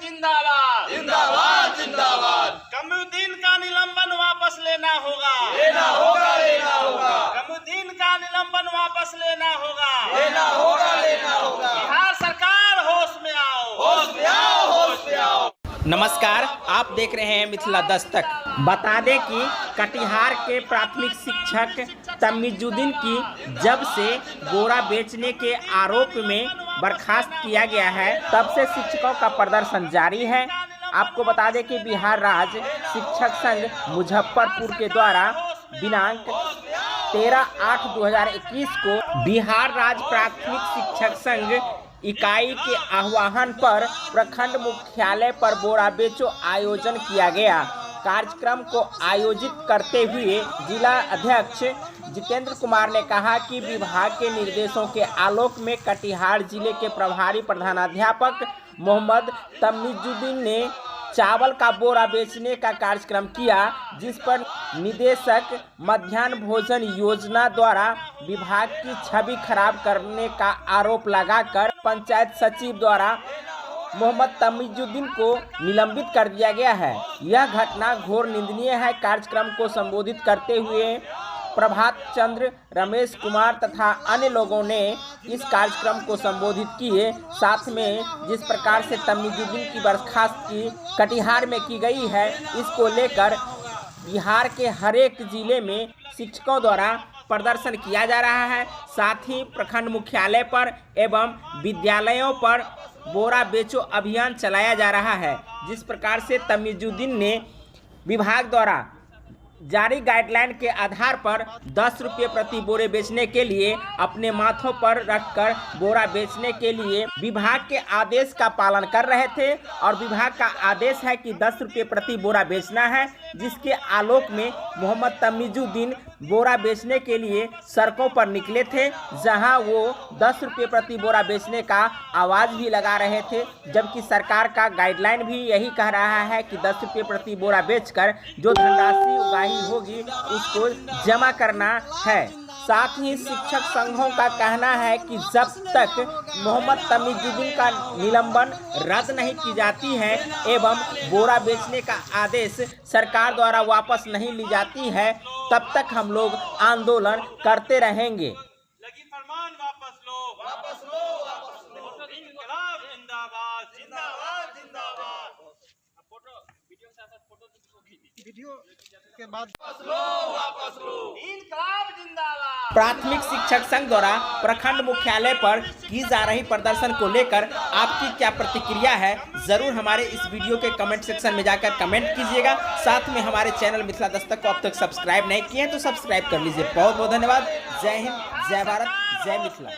जिंदाबाद जिंदाबाद जिंदाबाद। कमुद्दीन का निलंबन वापस लेना होगा, लेना होगा, लेना होगा, कमुद्दीन का निलंबन वापस लेना होगा, लेना होगा, लेना होगा। बिहार सरकार होश में आओ, होश में आओ, होश में आओ। नमस्कार, आप देख रहे हैं मिथिला दस्तक। बता दें कि कटिहार के प्राथमिक शिक्षक तमीजुद्दीन की जब से बोरा बेचने के आरोप में बर्खास्त किया गया है, तब से शिक्षकों का प्रदर्शन जारी है। आपको बता दें कि बिहार राज्य शिक्षक संघ मुजफ्फरपुर के द्वारा दिनांक 13/8/2021 को बिहार राज्य प्राथमिक शिक्षक संघ इकाई के आह्वान पर प्रखंड मुख्यालय पर बोरा बेचो आयोजन किया गया। कार्यक्रम को आयोजित करते हुए जिला अध्यक्ष जितेंद्र कुमार ने कहा कि विभाग के निर्देशों के आलोक में कटिहार जिले के प्रभारी प्रधानाध्यापक मोहम्मद तमीजुद्दीन ने चावल का बोरा बेचने का कार्यक्रम किया, जिस पर निदेशक मध्याह्न भोजन योजना द्वारा विभाग की छवि खराब करने का आरोप लगाकर पंचायत सचिव द्वारा मोहम्मद तमीजुद्दीन को निलंबित कर दिया गया है। यह घटना घोर निंदनीय है। कार्यक्रम को संबोधित करते हुए प्रभात चंद्र, रमेश कुमार तथा अन्य लोगों ने इस कार्यक्रम को संबोधित किए। साथ में जिस प्रकार से तमीजुद्दीन की बर्खास्तगी कटिहार में की गई है, इसको लेकर बिहार के हर एक जिले में शिक्षकों द्वारा प्रदर्शन किया जा रहा है। साथ ही प्रखंड मुख्यालय पर एवं विद्यालयों पर बोरा बेचो अभियान चलाया जा रहा है। जिस प्रकार से तमीजुद्दीन ने विभाग द्वारा जारी गाइडलाइन के आधार पर 10 रुपये प्रति बोरे बेचने के लिए अपने माथों पर रखकर बोरा बेचने के लिए विभाग के आदेश का पालन कर रहे थे, और विभाग का आदेश है कि 10 रुपये प्रति बोरा बेचना है, जिसके आलोक में मोहम्मद तमीजुद्दीन बोरा बेचने के लिए सड़कों पर निकले थे, जहां वो 10 रुपये प्रति बोरा बेचने का आवाज़ भी लगा रहे थे, जबकि सरकार का गाइडलाइन भी यही कह रहा है कि 10 रुपये प्रति बोरा बेचकर जो धनराशि उगाही होगी उसको जमा करना है। साथ ही शिक्षक संघों का कहना है कि जब तक मोहम्मद तमीजुद्दीन का निलंबन रद्द नहीं की जाती है एवं बोरा बेचने का आदेश सरकार द्वारा वापस नहीं ली जाती है, तब तक हम लोग आंदोलन करते रहेंगे। लगी फरमान वापस लो, वापस लो, वापस लो। इनकलाब जिंदाबाद, जिंदाबाद, जिंदाबाद। फोटो वीडियो के साथ फोटो वीडियो के बाद वापस लो, वापस लो। इनकलाब जिंदाबाद। प्राथमिक शिक्षक संघ द्वारा प्रखंड मुख्यालय पर की जा रही प्रदर्शन को लेकर आपकी क्या प्रतिक्रिया है, जरूर हमारे इस वीडियो के कमेंट सेक्शन में जाकर कमेंट कीजिएगा। साथ में हमारे चैनल मिथिला दस्तक को अब तक सब्सक्राइब नहीं किए हैं तो सब्सक्राइब कर लीजिए। बहुत बहुत धन्यवाद। जय हिंद, जय भारत, जय मिथिला।